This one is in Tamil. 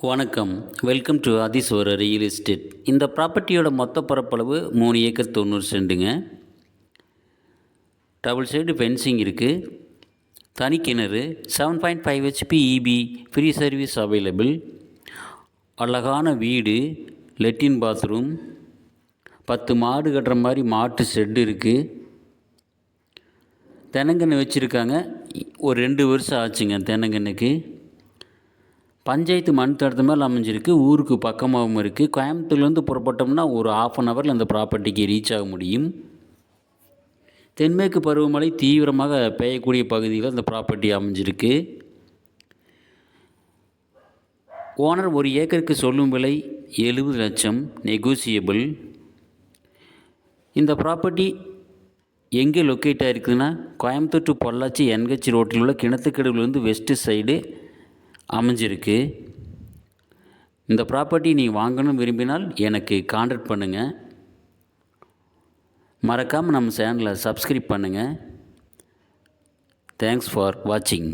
வணக்கம். Welcome to Adhiswara real estate. இந்த ப்ராப்பர்ட்டியோட மொத்த பரப்பளவு 3 ஏக்கர் 90 சென்ட்டுங்க. டபுள் சைடு ஃபென்சிங் இருக்குது. தனி கிணறு, 7.5 HP EB free service available. அழகான வீடு, லெட்டின் பாத்ரூம், 10 மாடு கட்டுற மாதிரி மாட்டு ஷெட்டு இருக்குது. தென்னங்கன்று வச்சுருக்காங்க. ஒரு 2 வருஷம் ஆச்சுங்க தென்னங்கன்றுக்கு. பஞ்சாயத்து மண் தடத்து மேலே அமைஞ்சிருக்கு. ஊருக்கு பக்கமாகவும் இருக்குது. கோயம்புத்தூர்லேருந்து புறப்பட்டோம்னா ஒரு 1/2 ஹவரில் அந்த ப்ராப்பர்ட்டிக்கு ரீச் ஆக முடியும். தென்மேற்கு பருவமழை தீவிரமாக பெய்யக்கூடிய பகுதியில் அந்த ப்ராப்பர்ட்டி அமைஞ்சிருக்கு. ஓனர் ஒரு ஏக்கருக்கு சொல்லும் விலை 70 லட்சம், நெகோசியபிள். இந்த ப்ராப்பர்ட்டி எங்கே லொக்கேட் ஆகிருக்குதுன்னா, கோயம்புத்தூர் டு பொள்ளாச்சி NH ரோட்டில் உள்ள கிணத்துக்கடவுலேருந்து வெஸ்ட்டு சைடு அமைஞ்சிருக்கு. இந்த ப்ராப்பர்ட்டி நீங்கள் வாங்கணும் விரும்பினால் எனக்கு கான்டாக்ட் பண்ணுங்கள். மறக்காமல் நம்ம சேனலை சப்ஸ்கிரைப் பண்ணுங்கள். தேங்க்ஸ் ஃபார் வாட்சிங்.